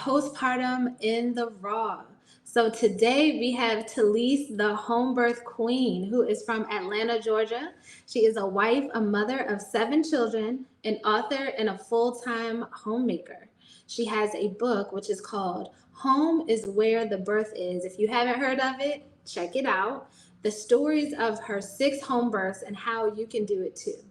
Postpartum in the Raw. So today we have Talise the Homebirth Queen, who is from Atlanta, Georgia. She is a wife, a mother of 7 children, an author, and a full-time homemaker. She has a book which is called Home is Where the Birth Is. If you haven't heard of it, check it out. The stories of her 6 home births and how you can do it too.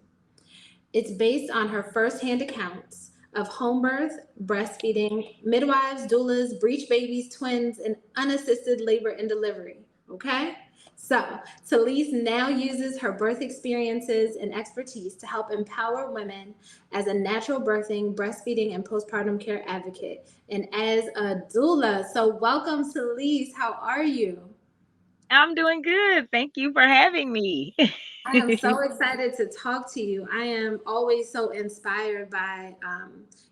It's based on her firsthand accounts of home birth, breastfeeding, midwives, doulas, breech babies, twins, and unassisted labor and delivery. Okay? So, Talise now uses her birth experiences and expertise to help empower women as a natural birthing, breastfeeding, and postpartum care advocate, and as a doula. So, welcome, Talise. How are you? I'm doing good. Thank you for having me. I am so excited to talk to you. I am always so inspired by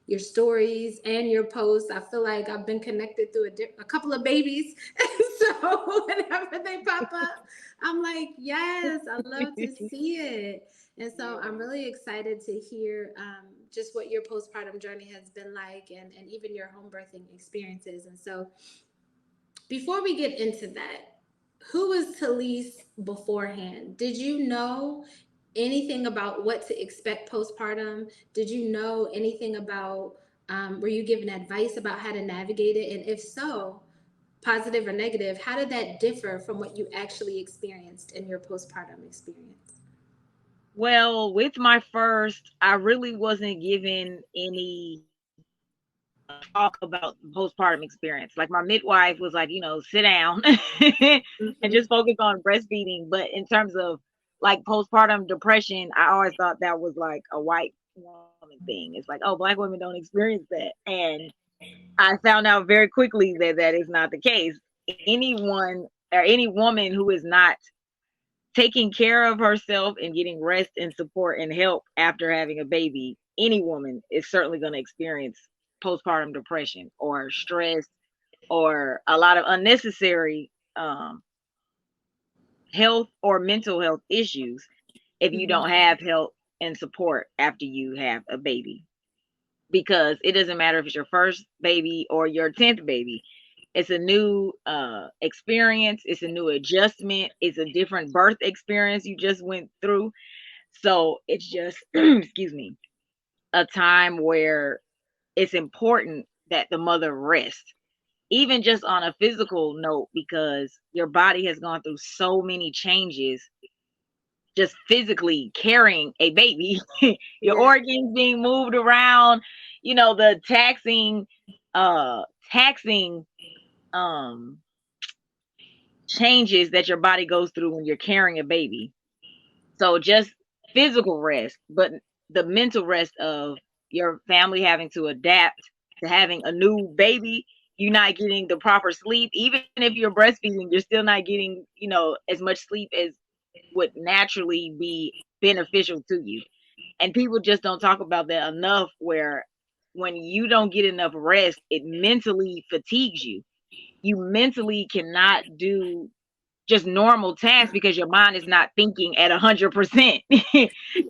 your stories and your posts. I feel like I've been connected through a couple of babies. So whenever they pop up, I'm like, yes, I love to see it. And so I'm really excited to hear just what your postpartum journey has been like and even your home birthing experiences. And so before we get into that, who was Talise beforehand? Did you know anything about what to expect postpartum? Did you know anything about, were you given advice about how to navigate it? And if so, positive or negative, how did that differ from what you actually experienced in your postpartum experience? Well, with my first, I really wasn't given any talk about the postpartum experience. Like my midwife was like, sit down and Mm-hmm. just focus on breastfeeding. But in terms of like postpartum depression, I always thought that was like a white woman thing. It's like, oh, black women don't experience that. And I found out very quickly that that is not the case. Anyone or any woman who is not taking care of herself and getting rest and support and help after having a baby, any woman is certainly going to experience postpartum depression or stress or a lot of unnecessary health or mental health issues if you don't Mm-hmm. have help and support after you have a baby. Because it doesn't matter if it's your first baby or your 10th baby. It's a new experience. It's a new adjustment. It's a different birth experience you just went through. So it's just, excuse me, a time where it's important that the mother rest, even just on a physical note, because your body has gone through so many changes just physically carrying a baby, your Yeah. organs being moved around, the uh, taxing, um, changes that your body goes through when you're carrying a baby. So just physical rest, but the mental rest of your family having to adapt to having a new baby, you're not getting the proper sleep. Even if you're breastfeeding, you're still not getting, as much sleep as would naturally be beneficial to you. And people just don't talk about that enough, where when you don't get enough rest, it mentally fatigues you. You mentally cannot do just normal tasks because your mind is not thinking at 100%.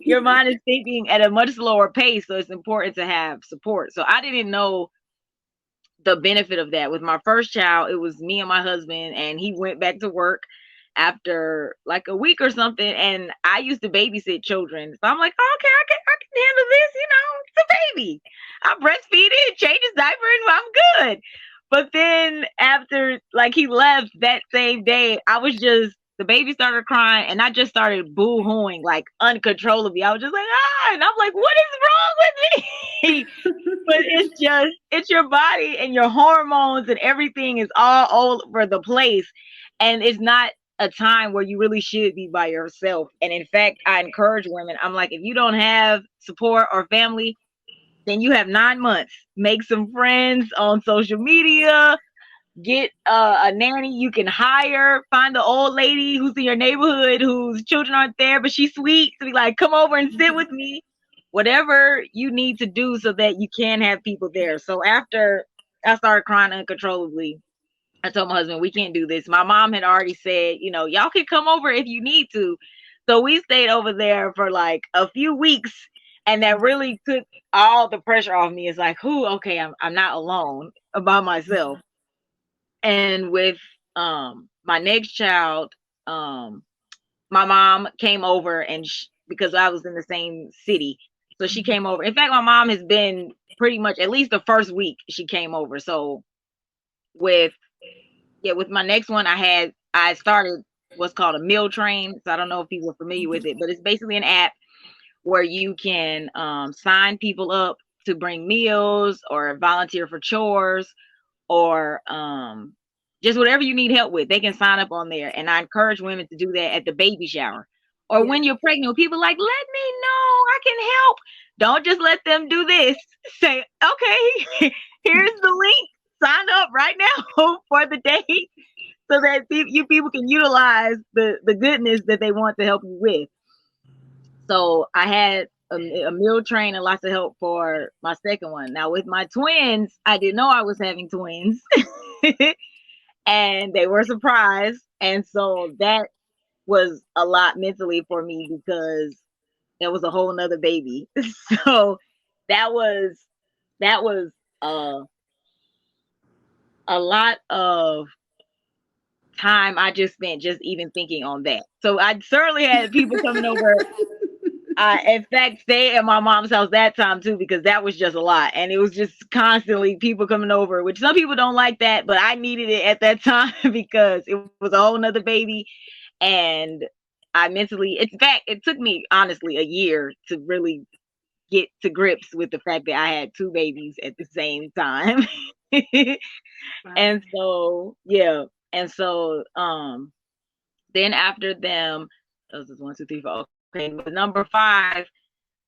Your mind is thinking at a much slower pace. So it's important to have support. So I didn't know the benefit of that. With my first child, it was me and my husband, and he went back to work after like a week or something. And I used to babysit children. So I'm like, oh, okay, I can handle this. It's a baby. I breastfeed it, change his diaper, and I'm good. But then after like he left that same day, I was just the baby started crying and I just started boo-hooing like uncontrollably. I was just like, and I'm like, what is wrong with me? But it's your body and your hormones and everything is all over the place. And it's not a time where you really should be by yourself. And in fact, I encourage women, I'm like, if you don't have support or family, then you have 9 months. Make some friends on social media. Get a nanny you can hire. Find the old lady who's in your neighborhood whose children aren't there, but she's sweet. To be like, come over and sit with me. Whatever you need to do so that you can have people there. So after I started crying uncontrollably, I told my husband, we can't do this. My mom had already said, y'all can come over if you need to. So we stayed over there for like a few weeks And that really took all the pressure off me. It's like, who, okay, I'm not alone by myself. And with my next child, um my mom came over and because I was in the same city, so she came over. In fact, my mom has been pretty much at least the first week she came over. So with with my next one, I started what's called a meal train. So I don't know if people are familiar with it, but it's basically an app where you can sign people up to bring meals or volunteer for chores or just whatever you need help with. They can sign up on there, and I encourage women to do that at the baby shower or when you're pregnant. People like, let me know, I can help. Don't just let them do this. Say, okay, here's the link. Sign up right now for the date so that you people can utilize the goodness that they want to help you with. So I had a meal train and lots of help for my second one. Now with my twins, I didn't know I was having twins. And they were surprised. And so that was a lot mentally for me because there was a whole nother baby. So that was that was uh, a lot of time I just spent just even thinking on that. So I certainly had people coming over. I, in fact, stayed at my mom's house that time too because that was just a lot, and it was just constantly people coming over. Which some people don't like that, but I needed it at that time because it was a whole nother baby, and I mentally. In fact, it took me honestly a year to really get to grips with the fact that I had two babies at the same time. Wow. And so yeah, and so then after them, this is one, two, three, four. Okay, but number five,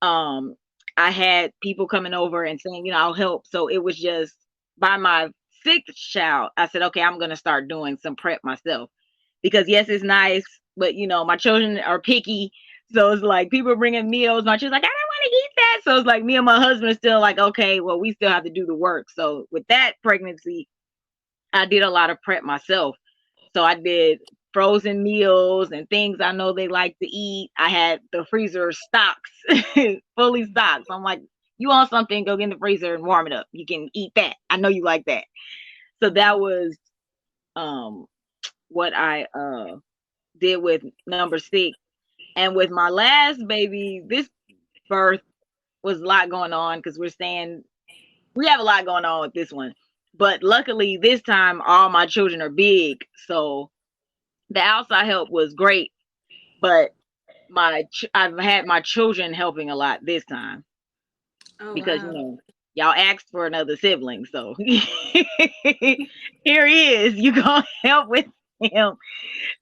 um, I had people coming over and saying, I'll help. So it was just by my sixth child, I said, okay, I'm gonna start doing some prep myself because yes, it's nice, but my children are picky. So it's like people bringing meals. My children's like, I don't want to eat that. So it's like me and my husband are still like, okay, well, we still have to do the work. So with that pregnancy, I did a lot of prep myself. So I did frozen meals and things I know they like to eat. I had the freezer stocks, fully stocked. So I'm like, you want something, go get in the freezer and warm it up. You can eat that. I know you like that. So that was um what I did with number six. And with my last baby, this birth was a lot going on because we have a lot going on with this one. But luckily this time all my children are big. So the outside help was great, but I've had my children helping a lot this time Oh, because wow. y'all asked for another sibling, so here he is. You gonna help with him.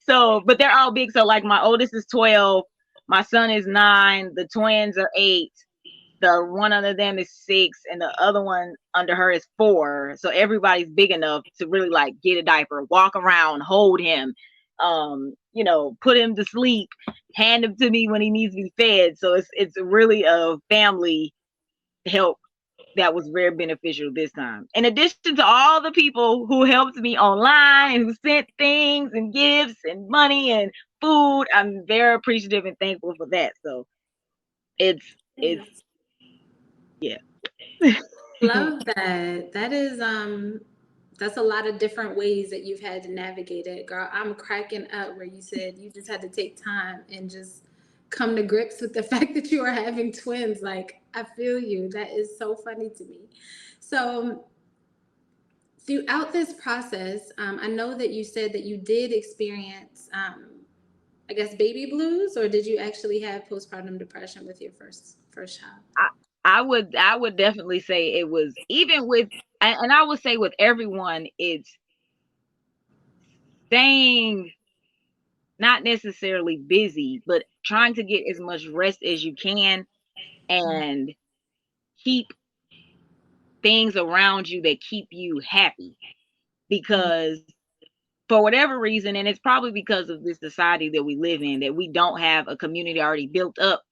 So, but they're all big. So, like my oldest is 12, my son is 9, the twins are 8, the one under them is 6, and the other one under her is 4. So everybody's big enough to really like get a diaper, walk around, hold him, put him to sleep, hand him to me when he needs to be fed. So it's really a family help that was very beneficial this time. In addition to all the people who helped me online and who sent things and gifts and money and food, I'm very appreciative and thankful for that. So it's yeah. Love that. That's a lot of different ways that you've had to navigate it. Girl, I'm cracking up where you said you just had to take time and just come to grips with the fact that you are having twins. Like, I feel you. That is so funny to me. So, throughout this process, I know that you said that you did experience, I guess, baby blues, or did you actually have postpartum depression with your first child? I, I would definitely say it was even with and I would say with everyone it's staying not necessarily busy, but trying to get as much rest as you can and keep things around you that keep you happy because for whatever reason, and it's probably because of this society that we live in, that we don't have a community already built up.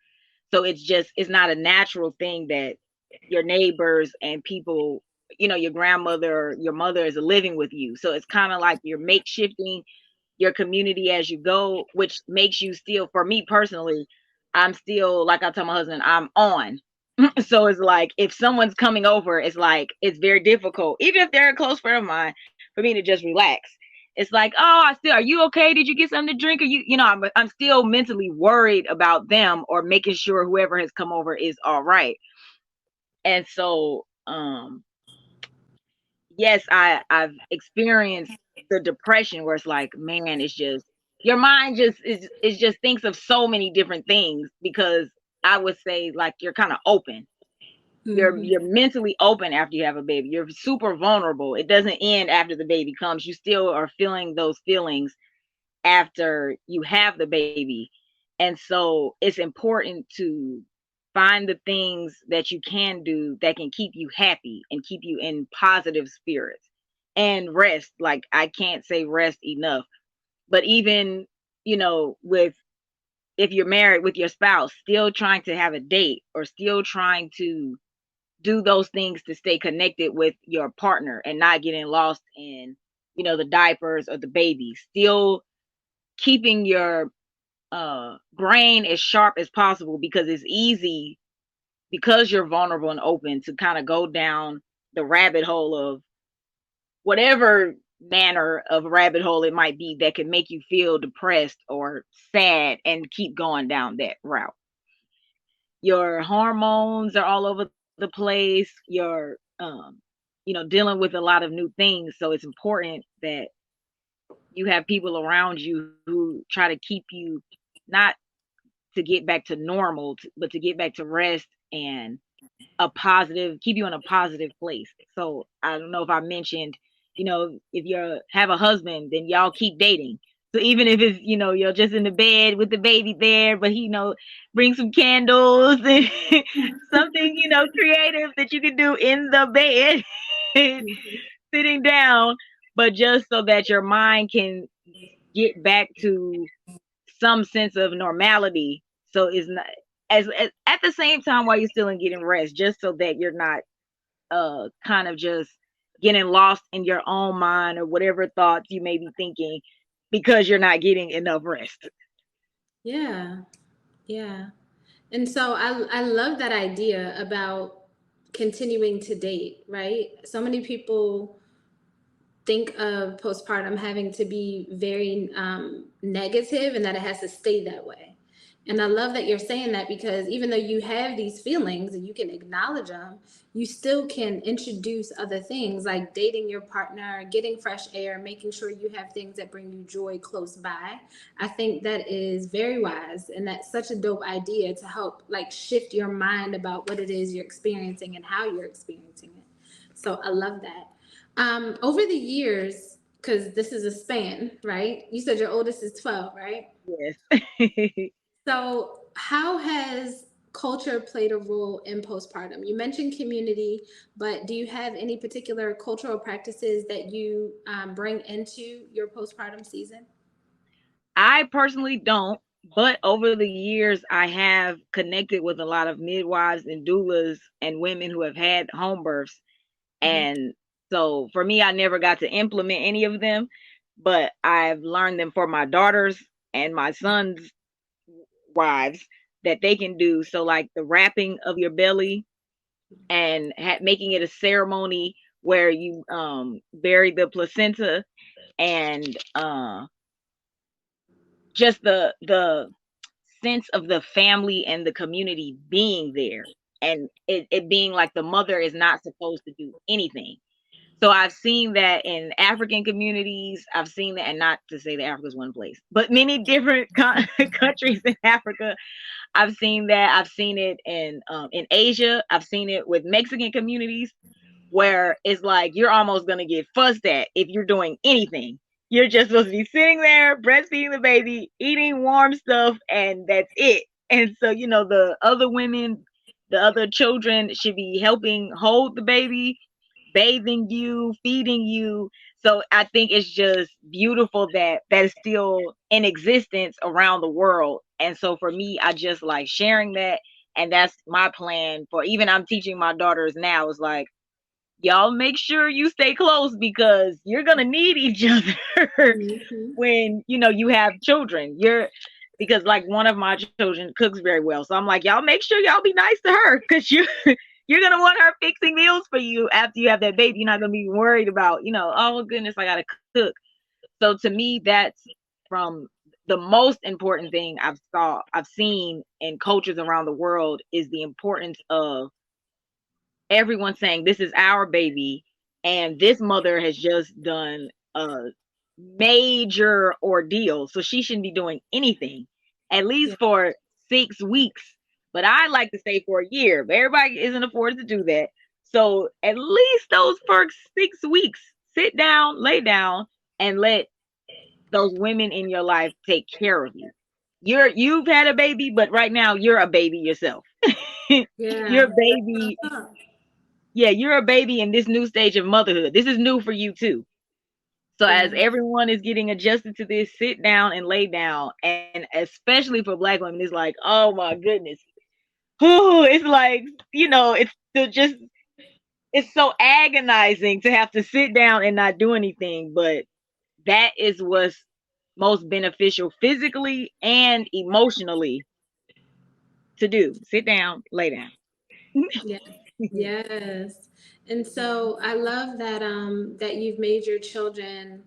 So it's not a natural thing that your neighbors and people, your grandmother or your mother is living with you. So it's kind of like you're makeshifting your community as you go, which makes you still, for me personally, I'm still, like I tell my husband, I'm on. So it's like if someone's coming over, it's like it's very difficult, even if they're a close friend of mine, for me to just relax. It's like, oh, I still, are you okay? Did you get something to drink? Or I'm still mentally worried about them or making sure whoever has come over is all right. And so, yes, I've experienced the depression where it's like, man, it's just your mind just thinks of so many different things because I would say like you're kind of open. You're mentally open after you have a baby. You're super vulnerable. It doesn't end after the baby comes. You still are feeling those feelings after you have the baby. And so it's important to find the things that you can do that can keep you happy and keep you in positive spirits and rest. Like I can't say rest enough. But even, with if you're married with your spouse, still trying to have a date or still trying to do those things to stay connected with your partner and not getting lost in, the diapers or the baby. Still keeping your brain as sharp as possible because it's easy because you're vulnerable and open to kind of go down the rabbit hole of whatever manner of rabbit hole it might be that can make you feel depressed or sad and keep going down that route. Your hormones are all over the place. You're dealing with a lot of new things, so it's important that you have people around you who try to keep you not to get back to normal, but to get back to rest and keep you in a positive place. So I don't know if I mentioned, if you have a husband, then y'all keep dating. So even if it's, you're just in the bed with the baby there, but he, bring some candles and something, creative that you can do in the bed, sitting down, but just so that your mind can get back to some sense of normality. So it's not as at the same time while you're still in getting rest, just so that you're not kind of just getting lost in your own mind or whatever thoughts you may be thinking because you're not getting enough rest. Yeah. Yeah. And so I love that idea about continuing to date, right? So many people think of postpartum having to be very negative and that it has to stay that way. And I love that you're saying that because even though you have these feelings and you can acknowledge them, you still can introduce other things like dating your partner, getting fresh air, making sure you have things that bring you joy close by. I think that is very wise and that's such a dope idea to help like shift your mind about what it is you're experiencing and how you're experiencing it. So I love that. Over the years, because this is a span, right? You said your oldest is 12, right? Yes. So, how has culture played a role in postpartum? You mentioned community, but do you have any particular cultural practices that you bring into your postpartum season? I personally don't, but over the years, I have connected with a lot of midwives and doulas and women who have had home births. Mm-hmm. And so for me, I never got to implement any of them, but I've learned them for my daughters and my sons' wives that they can do. So, like the wrapping of your belly and making it a ceremony where you bury the placenta and just the sense of the family and the community being there and it being like the mother is not supposed to do anything. So I've seen that in African communities. I've seen that, and not to say that Africa is one place, but many different countries in Africa. I've seen that. I've seen it in Asia. I've seen it with Mexican communities where it's like you're almost gonna get fussed at if you're doing anything. You're just supposed to be sitting there, breastfeeding the baby, eating warm stuff, and that's it. And so, the other women, the other children should be helping hold the baby, bathing you, feeding you. So I think it's just beautiful that that is still in existence around the world. And so for me, I just like sharing that. And that's my plan for even I'm teaching my daughters now is like, y'all make sure you stay close because you're gonna need each other Mm-hmm. when you have children. because like one of my children cooks very well. So I'm like, y'all make sure y'all be nice to her, because you're gonna want her fixing meals for you after you have that baby. You're not gonna be worried about, oh goodness, I gotta cook. So to me, that's from the most important thing I've seen in cultures around the world is the importance of everyone saying this is our baby, and this mother has just done a major ordeal, so she shouldn't be doing anything, at Yeah. least for 6 weeks. But I like to stay for a year, but everybody isn't afforded to do that. So at least those first 6 weeks, sit down, lay down, and let those women in your life take care of you. You've had a baby, but right now you're a baby yourself. You're Yeah. a baby. Yeah, you're a baby in this new stage of motherhood. This is new for you too. So as Yeah. everyone is getting adjusted to this, sit down and lay down. And especially for Black women, it's like, oh my goodness. Ooh, it's like, just it's so agonizing to have to sit down and not do anything. But that is what's most beneficial physically and emotionally to do. Sit down, lay down. Yeah. Yes. And so I love that that you've made your children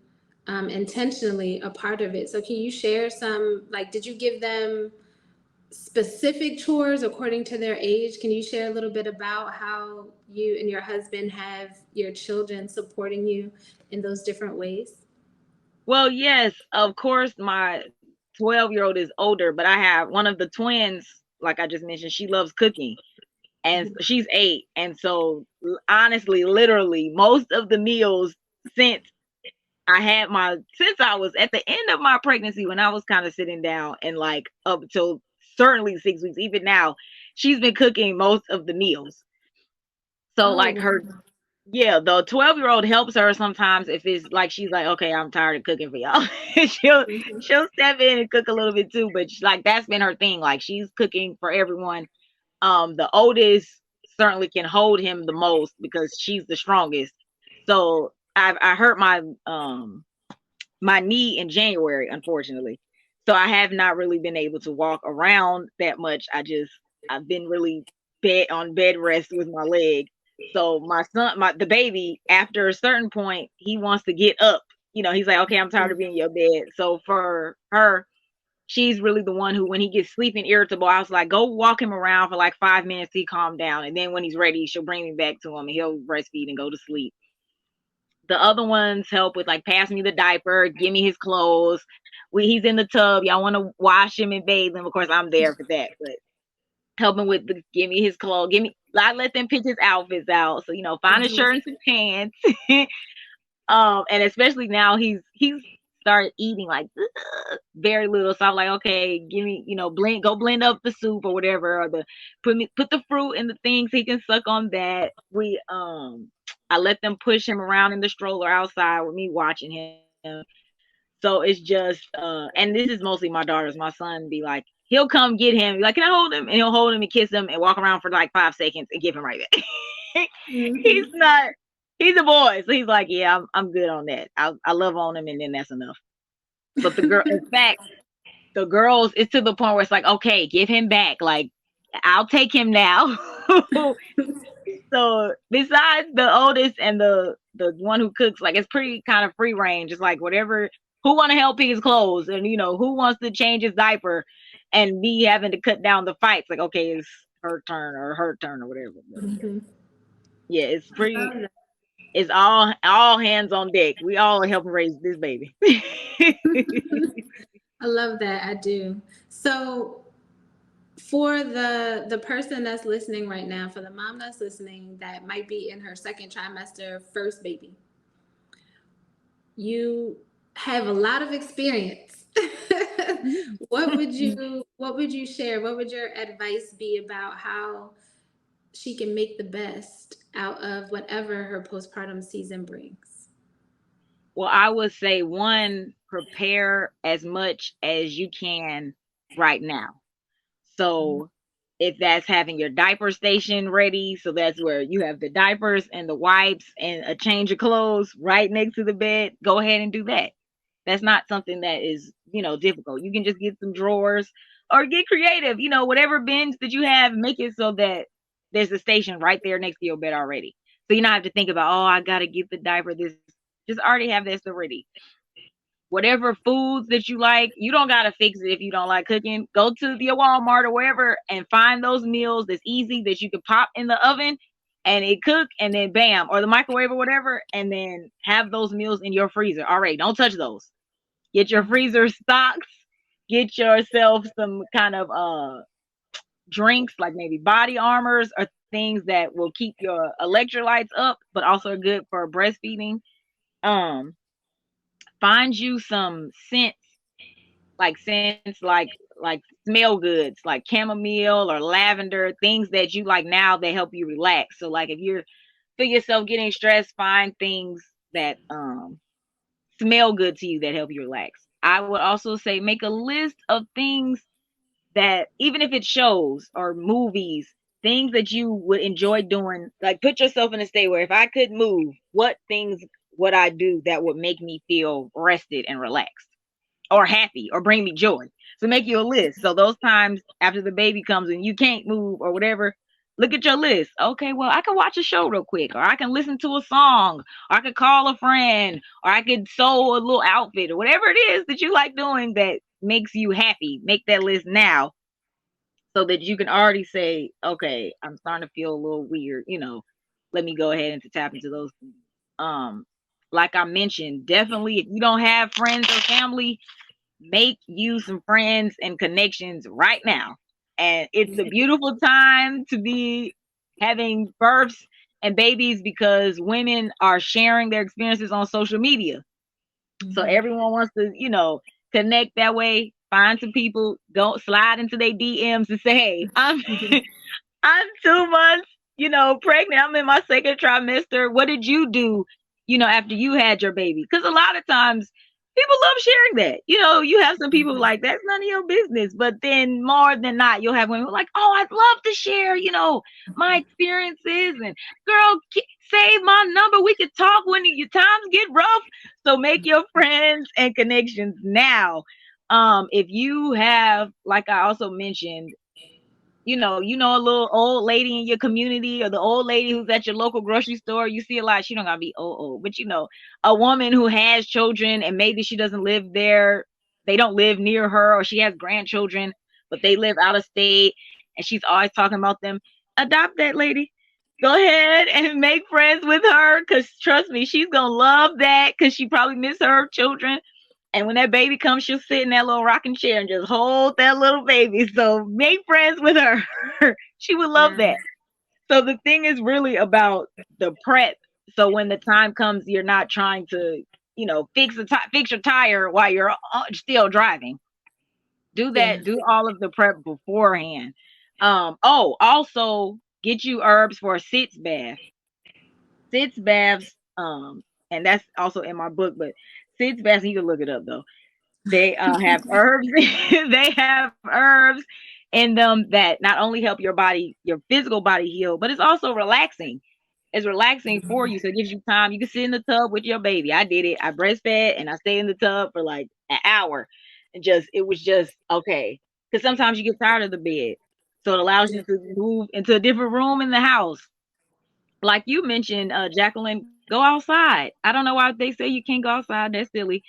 intentionally a part of it. So can you share some, like, did you give them specific chores according to their age? Can you share a little bit about how you and your husband have your children supporting you in those different ways? Well, yes, of course, my 12-year-old is older, but I have one of the twins, like I just mentioned, she loves cooking. And Mhm. she's 8. And so, honestly, literally, most of the meals since since I was at the end of my pregnancy, when I was kind of sitting down and like up until certainly 6 weeks, even now, she's been cooking most of the meals. So, Oh, like wow. yeah, the 12-year-old helps her sometimes if it's like she's like, okay, I'm tired of cooking for y'all. she'll Mhm. she'll step in and cook a little bit too, but like that's been her thing. Like she's cooking for everyone. The oldest certainly can hold him the most because she's the strongest. So I hurt my knee in January, unfortunately. So I have not really been able to walk around that much. I've been really on bed rest with my leg. So my son, the baby, after a certain point, he wants to get up. He's like, okay, I'm tired of being in your bed. So for her, she's really the one who, when he gets sleeping irritable, I was like, go walk him around for like 5 minutes, he calm down. And then when he's ready, she'll bring me back to him and he'll breastfeed and go to sleep. The other ones help with like pass me the diaper, give me his clothes. He's in the tub. Y'all want to wash him and bathe him. Of course, I'm there for that. But helping with give me his clothes, I let them pick his outfits out. So find a Mhm. shirt and some pants. And especially now he's started eating like very little. So I'm like, okay, give me, blend up the soup or whatever, or put the fruit in the things he can suck on that. I let them push him around in the stroller outside with me watching him. So it's just and this is mostly my daughters. My son be like, he'll come get him, be like, can I hold him? And he'll hold him and kiss him and walk around for like 5 seconds and give him right back. He's Mhm. not he's a boy, so he's like, yeah, I'm good on that. I love on him and then that's enough. But in fact, the girls, it's to the point where it's like, okay, give him back. Like, I'll take him now. So besides the oldest and the one who cooks, like it's pretty kind of free range. It's like whatever, who want to help pick his clothes, and who wants to change his diaper, and me having to cut down the fights. Like, okay, it's her turn or whatever. But Mhm. yeah, it's I pretty. love that. It's all hands on deck. We all helping raise this baby. I love that. I do. So for the person that's listening right now, for the mom that's listening that might be in her second trimester, first baby, you have a lot of experience. What would you share? What would your advice be about how she can make the best out of whatever her postpartum season brings? Well, I would say one, prepare as much as you can right now. So if that's having your diaper station ready, so that's where you have the diapers and the wipes and a change of clothes right next to the bed, go ahead and do that. That's not something that is, difficult. You can just get some drawers or get creative, whatever bins that you have, make it so that there's a station right there next to your bed already. So you don't have to think about, oh, I got to get the diaper. This, just already have this already. Whatever foods that you like, you don't got to fix it if you don't like cooking. Go to your Walmart or wherever and find those meals that's easy that you can pop in the oven and it cook, and then bam, or the microwave or whatever, and then have those meals in your freezer. All right, don't touch those. Get your freezer stocks. Get yourself some kind of drinks, like maybe body armors or things that will keep your electrolytes up, but also are good for breastfeeding. Find you some scents, like smell goods, like chamomile or lavender, things that you like now that help you relax. So like if you're feel yourself getting stressed, find things that smell good to you that help you relax. I would also say make a list of things that, even if it's shows or movies, things that you would enjoy doing. Like put yourself in a state where if I could move, what things would I do that would make me feel rested and relaxed or happy or bring me joy? So make you a list. So those times after the baby comes and you can't move or whatever, look at your list. Okay, well, I can watch a show real quick, or I can listen to a song, or I could call a friend, or I could sew a little outfit, or whatever it is that you like doing that makes you happy. Make that list now so that you can already say, okay, I'm starting to feel a little weird, let me go ahead and to tap into those things. Like I mentioned, definitely if you don't have friends or family, make you some friends and connections right now. And it's a beautiful time to be having births and babies because women are sharing their experiences on social media. So everyone wants to, connect that way. Find some people, go slide into their DMs and say, hey, I'm 2 months, pregnant. I'm in my second trimester. What did you do, after you had your baby? Because a lot of times people love sharing that. You have some people like, that's none of your business. But then more than not, you'll have women like, oh, I'd love to share, my experiences. And girl, save my number. We could talk when your times get rough. So make your friends and connections now. If you have, like I also mentioned, a little old lady in your community or the old lady who's at your local grocery store, you see a lot. She don't gotta be old, but a woman who has children and maybe she doesn't live there, they don't live near her, or she has grandchildren, but they live out of state and she's always talking about them. Adopt that lady. Go ahead and make friends with her, because trust me, she's gonna love that because she probably miss her children. And when that baby comes, she'll sit in that little rocking chair and just hold that little baby. So make friends with her. She would love that. So the thing is really about the prep. So when the time comes, you're not trying to, fix your tire while you're still driving. Do that. Yeah. Do all of the prep beforehand. Also get you herbs for a sitz bath. Sitz baths, and that's also in my book, but sitz baths, you can look it up though. They have herbs. They have herbs in them that not only help your body, your physical body heal, but it's also relaxing. It's relaxing for you. So it gives you time. You can sit in the tub with your baby. I did it. I breastfed and I stayed in the tub for like an hour. And it was just okay. Because sometimes you get tired of the bed. So it allows you to move into a different room in the house. Like you mentioned, Jacqueline, go outside. I don't know why they say you can't go outside. That's silly.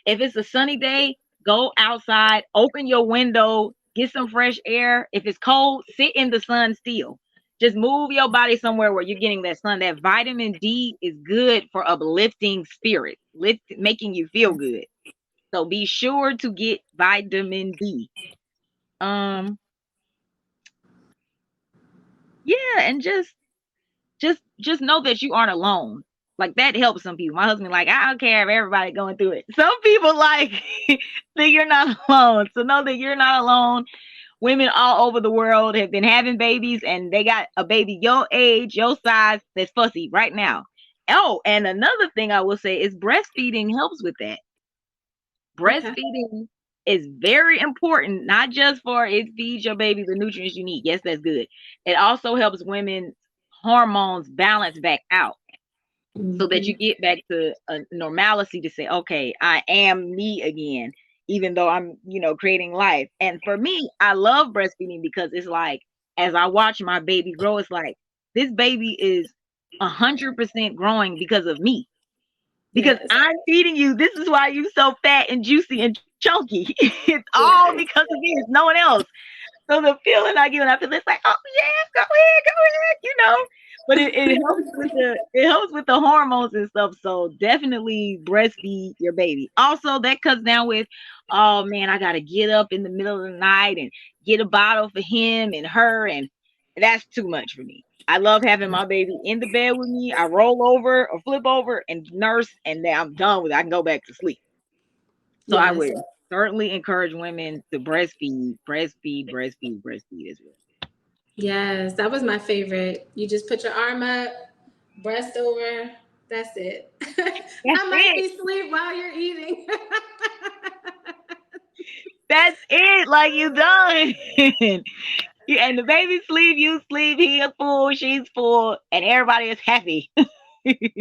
If it's a sunny day, go outside, open your window, get some fresh air. If it's cold, sit in the sun still. Just move your body somewhere where you're getting that sun. That vitamin D is good for uplifting spirit, making you feel good. So be sure to get vitamin D. Yeah, and just know that you aren't alone. Like that helps some people. My husband, like, I don't care if everybody going through it. Some people like think you're not alone. So know that you're not alone. Women all over the world have been having babies and they got a baby your age, your size, that's fussy right now. Oh, and another thing I will say is breastfeeding helps with that. Breastfeeding is very important, not just for it feeds your baby the nutrients you need. Yes, that's good. It also helps women's hormones balance back out. so that Mm-hmm. you get back to a normalcy to say, okay, I am me again, even though I'm, creating life. And for me, I love breastfeeding because it's like, as I watch my baby grow, it's like this baby is 100% growing because of me. Because Yes. I'm feeding you. This is why you're so fat and juicy and chunky. It's all Yes. because of me. It's no one else. So the feeling I get when I feel it's like, oh yes, go ahead. But it helps with the hormones and stuff. So definitely breastfeed your baby. Also, that cuts down with, oh man, I gotta get up in the middle of the night and get a bottle for him and her, and that's too much for me. I love having my baby in the bed with me. I roll over or flip over and nurse, and then I'm done with it. I can go back to sleep. So I Yes. would certainly encourage women to breastfeed as well. Yes. That was my favorite. You just put your arm up, breast over. That's it. That's I might be it. asleep while you're eating. That's it. Like you done. Yeah, and the baby sleep, you sleep, he is full, she's full, and everybody is happy.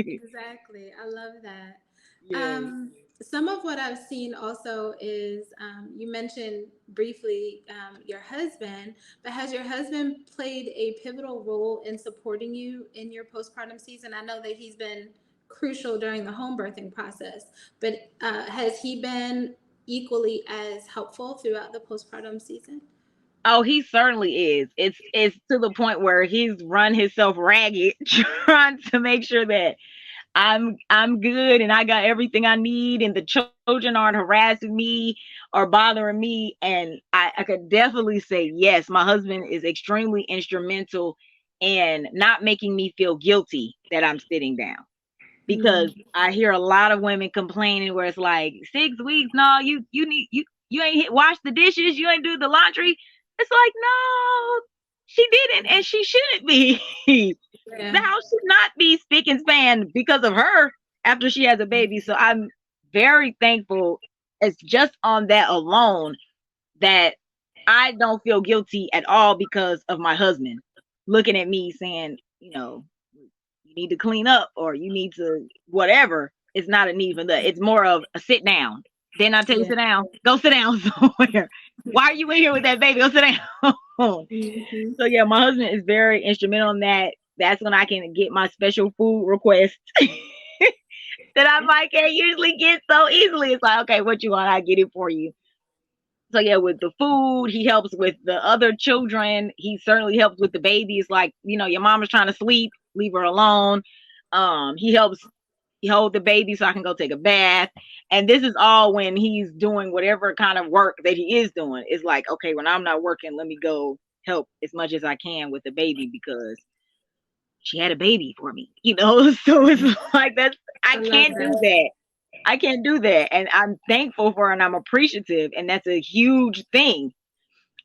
Exactly. I love that. Yes. Um, some of what I've seen also is you mentioned briefly your husband, but has your husband played a pivotal role in supporting you in your postpartum season? I know that he's been crucial during the home birthing process, but has he been equally as helpful throughout the postpartum season? Oh, he certainly is. It's to the point where he's run himself ragged trying to make sure that I'm good and I got everything I need and the children aren't harassing me or bothering me. And I could definitely say yes, my husband is extremely instrumental in not making me feel guilty that I'm sitting down. Because Mm, I hear a lot of women complaining where it's like 6 weeks, no, you ain't wash the dishes, you ain't do the laundry. It's like, no, she didn't and she shouldn't be. The yeah. house should not be spick and span because of her after she has a baby. So I'm very thankful. It's just on that alone that I don't feel guilty at all because of my husband looking at me saying, you need to clean up or you need to whatever. It's not a need for that. It's more of a sit down. Then I tell you Yeah. sit down. Go sit down somewhere. Why are you in here with that baby? Go sit down. Hmm. So yeah, my husband is very instrumental in that. That's when I can get my special food requests that I might can't usually get so easily. It's like, okay, what you want? I get it for you. So yeah, with the food, he helps with the other children. He certainly helps with the babies. Like, your mom is trying to sleep, leave her alone. He helps hold the baby so I can go take a bath. And this is all when he's doing whatever kind of work that he is doing. It's like, okay, when I'm not working, let me go help as much as I can with the baby because she had a baby for me. So it's like that's I I love can't do that. that. I can't do that. And I'm thankful for her and I'm appreciative. And that's a huge thing.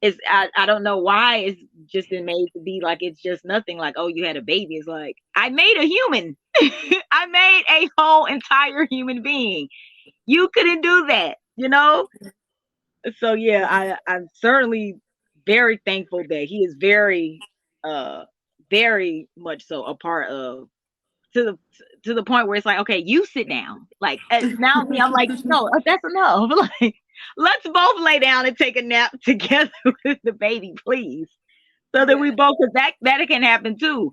I don't know why it's just been made to be like it's just nothing like, oh, you had a baby. It's like I made a human. I made a whole entire human being. You couldn't do that. So yeah, I'm certainly very thankful that he is uh very much so a part of to the to the point where it's like, okay, you sit down. Like now me, I'm like, no, that's enough. Like, let's both lay down and take a nap together with the baby, please, so that we Yeah. both, because that can happen too.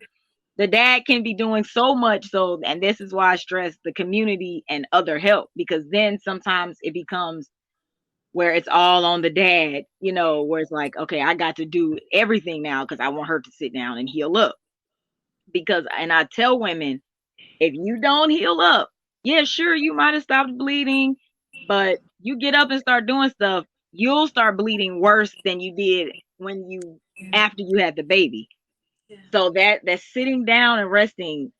The dad can be doing so much, so and this is why I stress the community and other help, because then sometimes it becomes where it's all on the dad, where it's like, okay, I got to do everything now because I want her to sit down and heal up. Because, and I tell women, if you don't heal up, yeah, sure, you might have stopped bleeding, but you get up and start doing stuff, you'll start bleeding worse than you did when you after you had the baby. Yeah. So that sitting down and resting,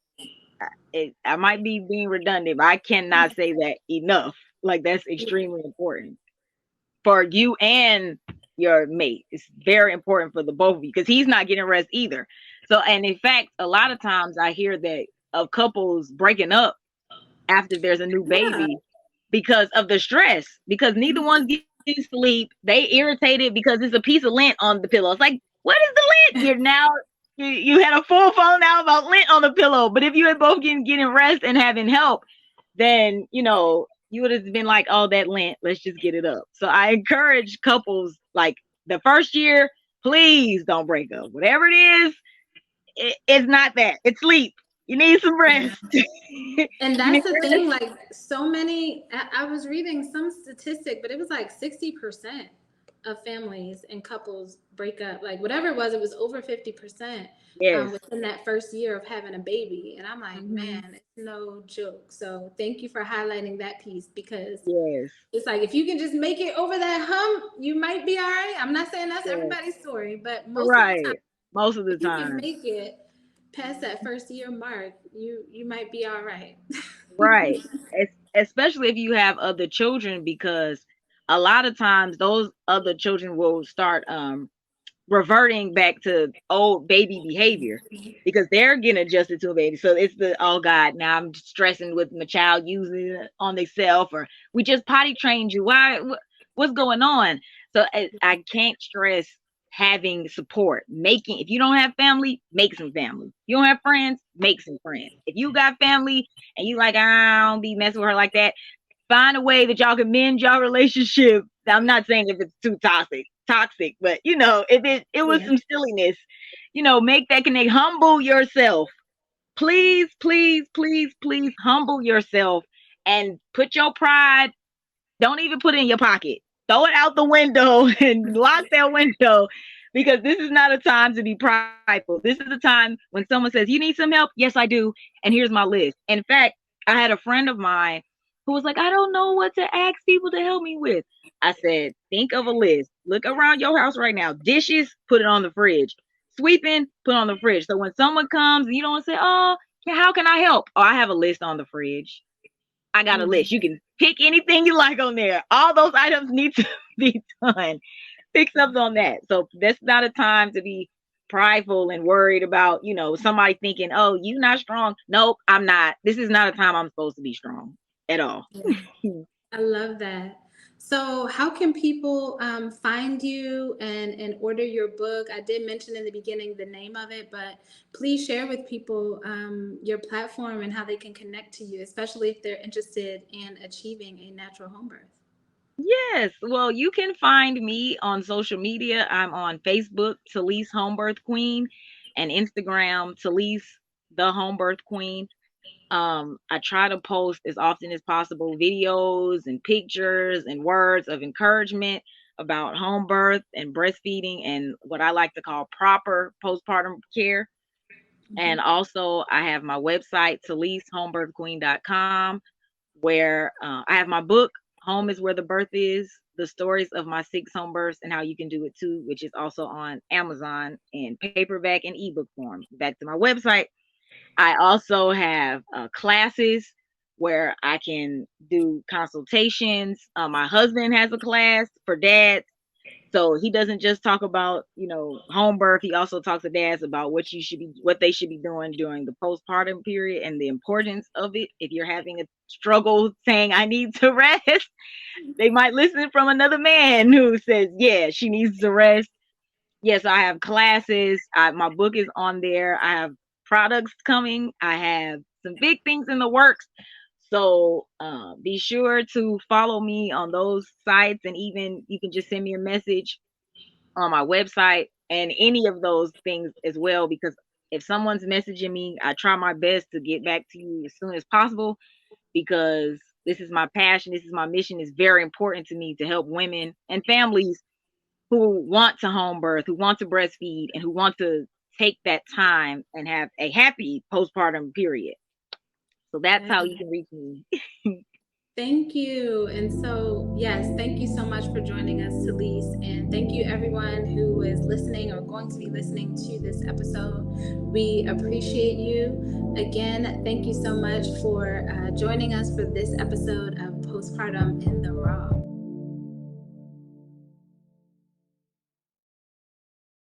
I might be being redundant, but I cannot say that enough. Like that's extremely important for you and your mate. It's very important for the both of you because he's not getting rest either. So, and in fact, a lot of times I hear that of couples breaking up after there's a new Yeah. baby because of the stress, because neither one's getting sleep. They irritated because there's a piece of lint on the pillow. It's like, what is the lint? You're now you had a full phone out about lint on the pillow. But if you had both getting rest and having help, then you would have been like, oh, that lint, let's just get it up. So I encourage couples, like, the first year, please don't break up. Whatever it is, it's not that. It's sleep. You need some Yeah. rest. And You need that's the rest. thing, like so many, I was reading some statistic, but it was like 60% of families and couples break up. Like whatever it was over 50% Yes. within that first year of having a baby. And I'm like, Hmm. man, it's no joke. So thank you for highlighting that piece because Yes. it's like if you can just make it over that hump, you might be all right. I'm not saying that's Yes. everybody's story, but most of the time, Right. Most of the if you can time. make it past that first year mark, you might be all right. Right. Especially if you have other children, because a lot of times those other children will start reverting back to old baby behavior because they're getting adjusted to a baby. So it's the, oh God, now I'm stressing with my child using it on themselves, or we just potty trained you. What's going on? So I can't stress having support. Making, if you don't have family, make some family. If you don't have friends, make some friends. If you got family and you like, I don't be messing with her like that, find a way that y'all can mend your relationship. I'm not saying if it's too toxic, but if it was Yeah. some silliness, make that connect. Humble yourself. Please, please, please, please humble yourself and put your pride. Don't even put it in your pocket. Throw it out the window and lock that window, because this is not a time to be prideful. This is a time when someone says, you need some help? Yes, I do. And here's my list. In fact, I had a friend of mine who was like, I don't know what to ask people to help me with. I said, think of a list. Look around your house right now. Dishes, put it on the fridge. Sweeping, put on the fridge. So when someone comes and you don't say, oh, how can I help? Oh, I have a list on the fridge. I got a list. You can pick anything you like on there. All those items need to be done. Pick something on that. So that's not a time to be prideful and worried about, somebody thinking, oh, you not strong. Nope, I'm not. This is not a time I'm supposed to be strong at all. Yeah. I love that. So, how can people find you and order your book? I did mention in the beginning the name of it, but please share with people your platform and how they can connect to you, especially if they're interested in achieving a natural home birth. Yes. Well, you can find me on social media. I'm on Facebook, Talise Homebirth Queen, and Instagram, Talise The Homebirth Queen. I try to post as often as possible videos and pictures and words of encouragement about home birth and breastfeeding and what I like to call proper postpartum care. And Mhm. also, I have my website, TaliseHomebirthQueen.com, where I have my book, Home is Where the Birth Is, the stories of my 6 home births and how you can do it too, which is also on Amazon in paperback and ebook form. Back to my website. I also have classes where I can do consultations. My husband has a class for dads. So he doesn't just talk about, home birth. He also talks to dads about what they should be doing during the postpartum period and the importance of it. If you're having a struggle saying, I need to rest, they might listen from another man who says, yeah, she needs to rest. Yes, I have classes. My book is on there. I have products coming. I have some big things in the works. So be sure to follow me on those sites, and even you can just send me a message on my website and any of those things as well. Because if someone's messaging me, I try my best to get back to you as soon as possible, because this is my passion. This is my mission. It's very important to me to help women and families who want to home birth, who want to breastfeed, and who want to take that time and have a happy postpartum period. So that's how you Yeah. can reach me. Thank you. And so, yes, thank you so much for joining us, Talise. And thank you, everyone who is listening or going to be listening to this episode. We appreciate you. Again, thank you so much for joining us for this episode of Postpartum in the Raw.